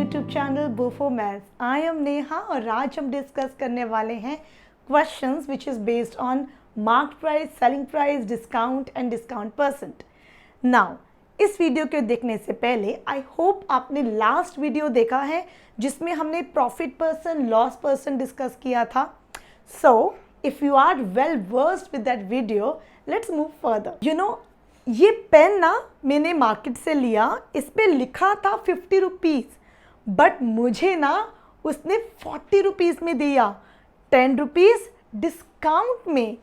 YouTube channel बुफो maths. I am Neha और आज हम डिस्कस करने वाले हैं questions which is based on mark price, selling price, discount and discount percent. Now इस वीडियो को देखने से पहले आई होप आपने लास्ट वीडियो देखा है जिसमें हमने profit percent, loss percent discuss किया था। So if you are well versed with that video, let's move further. ये पेन ना मैंने मार्केट से लिया, इस पे लिखा था 50 रुपीज़, बट मुझे ना उसने 40 रुपीज़ में दिया, 10 रुपीज़ डिस्काउंट में।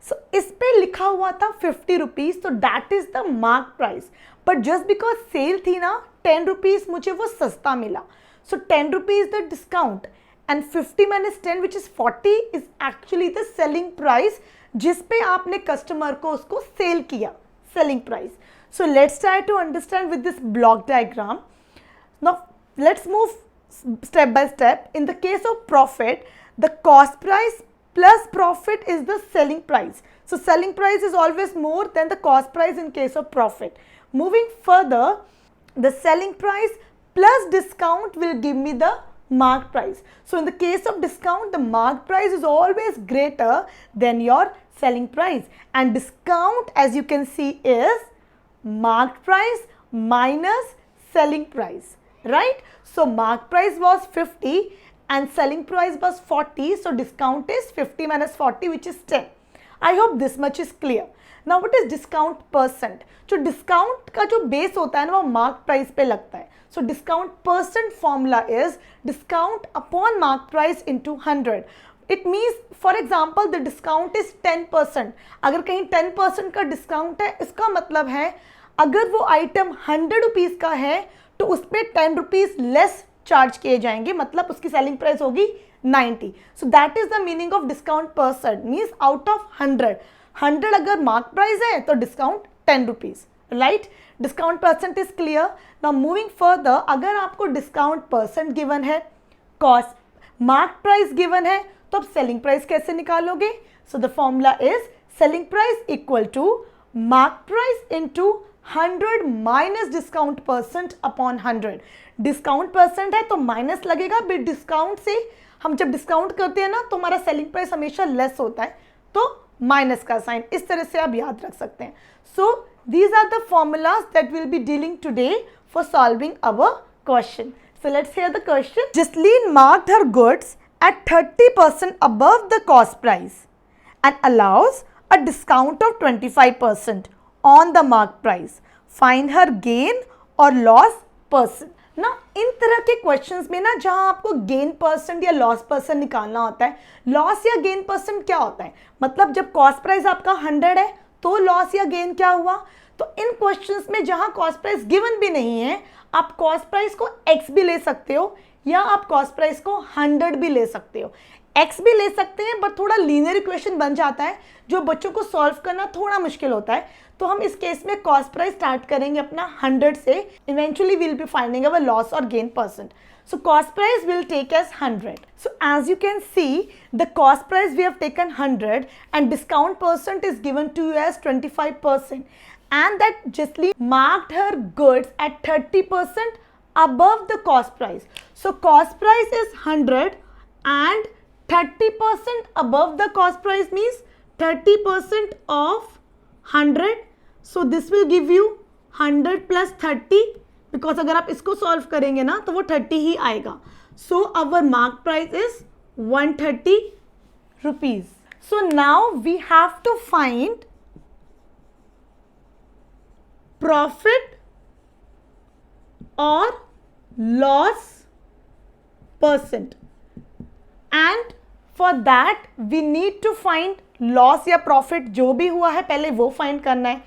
सो इस पे लिखा हुआ था 50 रुपीज़, तो that is the mark price. But just because sale थी ना 10 रुपीज़, मुझे वो सस्ता मिला। So 10 rupees the discount and 50 minus 10 which is 40 is actually the selling price, जिस पे आपने कस्टमर को उसको सेल किया, selling price. So let's try to understand with this block diagram. Now let's move step by step. In the case of profit, the cost price plus profit is the selling price. So selling price is always more than the cost price in case of profit. Moving further, the selling price plus discount will give me the mark price. So in the case of discount, the mark price is always greater than your selling price, and discount, as you can see, is mark price minus selling price, right? So mark price was 50 and selling price was 40, so discount is 50 minus 40, which is 10. I hope this much is clear. Now what is discount percent? जो discount का जो base होता है ना, वो mark price पे लगता है. So discount percent formula is discount upon mark price into 100. It means, for example, the discount is 10%. अगर कहीं 10% का डिस्काउंट है, इसका मतलब है अगर वो आइटम 100 रुपीज़ का है तो उस पर 10 रुपीज़ लेस चार्ज किए जाएंगे, मतलब उसकी सेलिंग प्राइस होगी 90. So that is the meaning of discount percent, means out of 100 अगर मार्क प्राइस है तो discount 10 rupees, right? Discount percent is clear. Now moving further, अगर आपको डिस्काउंट परसेंट गिवन है, कॉस्ट मार्क प्राइस गिवन है, तो अब सेलिंग प्राइस कैसे निकालोगे? So the formula is selling price equal to mark price into 100 minus discount percent upon 100. Discount percent है तो माइनस लगेगा, बट डिस्काउंट से हम जब डिस्काउंट करते हैं ना तो हमारा सेलिंग प्राइस हमेशा लेस होता है, तो माइनस का साइन. इस तरह से आप याद रख सकते हैं. So these are the formulas that will be dealing today for solving our question. So let's hear the question. Jasleen marked her goods at 30% above the cost price and allows a discount of 25% on the mark price. Find her gain or loss percent. ना इन तरह के questions में ना जहां आपको gain percent या loss percent निकालना होता है, लॉस या गेन परसेंट क्या होता है, मतलब जब कॉस्ट प्राइस आपका 100 है तो लॉस या गेन क्या हुआ. तो इन क्वेश्चंस में जहां कॉस्ट प्राइस गिवन भी नहीं है, आप कॉस्ट प्राइस को x भी ले सकते हो या आप कॉस्ट प्राइस को 100 भी ले सकते हो. x भी ले सकते हैं, बट थोड़ा लीनियर इक्वेशन बन जाता है जो बच्चों को सॉल्व करना थोड़ा मुश्किल होता है. तो हम इस केस में कॉस्ट प्राइस स्टार्ट करेंगे अपना 100 से. Eventually we will be finding our loss और gain percent. So cost price will take as 100. So as you can see, the cost price we have taken 100 and discount percent is given to you as 25%. And that Jasleen marked her goods at 30% above the cost price. So cost price is 100 and 30% above the cost price means 30% of 100. So this will give you 100 plus 30, because अगर आप इसको solve करेंगे ना तो वो 30 ही आएगा. So our mark price is 130 rupees. So now we have to find profit or loss percent, and for that we need to find loss या profit, जो भी हुआ है पहले वो फाइंड करना है.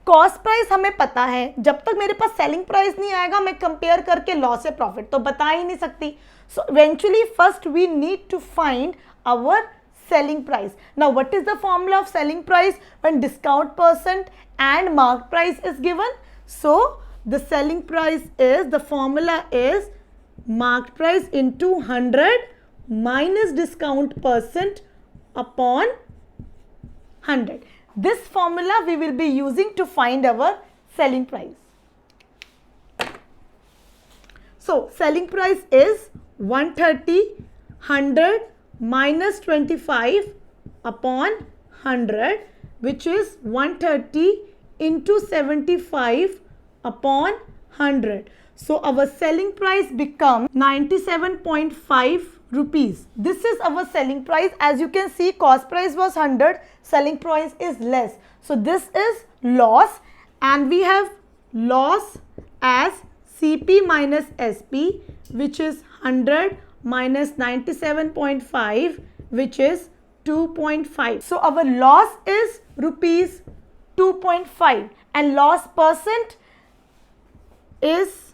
कॉस्ट प्राइस हमें पता है, जब तक मेरे पास सेलिंग प्राइस नहीं आएगा मैं कंपेयर करके लॉस या प्रॉफिट तो बता ही नहीं सकती. So eventually first we need to find our selling price. Now what is the formula of selling price when discount percent and mark price is given? So the selling price is, the formula is mark price into 100 minus discount percent upon 100. This formula we will be using to find our selling price. So selling price is 130, 100 minus 25 upon 100, which is 130 into 75 upon 100. So our selling price becomes 97.5 rupees. This is our selling price. As you can see, cost price was 100, selling price is less. So this is loss, and we have loss as CP minus SP, which is 100 minus 97.5, which is 2.5. So our loss is rupees 2.5, and loss percent is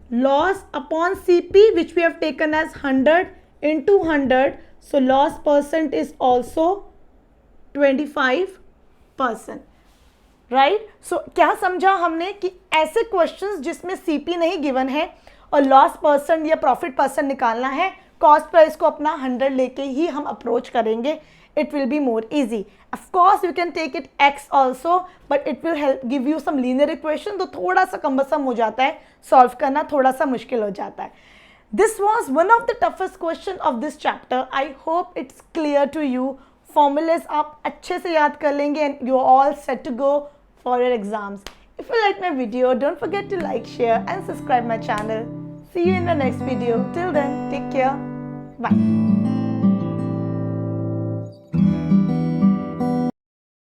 loss upon CP, which we have taken as 100 into 100. So loss percent is also 25%. Right so क्या समझा हमने कि ऐसे questions जिसमें CP नहीं given है और loss percent या प्रॉफिट परसेंट निकालना है, कॉस्ट प्राइस को अपना 100 लेके ही हम अप्रोच करेंगे. It will be more easy. Of course you can take it X also, but it will help give you some linear equation, तो थोड़ा सा कम्बसम हो जाता है, सॉल्व करना थोड़ा सा मुश्किल हो जाता है. This was one of the toughest question of this chapter. I hope it's clear to you. Formulas आप अच्छे से याद कर लेंगे and you all set to go for your exams. If you like my video, don't forget to like, share and subscribe my channel. See you in the next video. Till then, take care. Bye.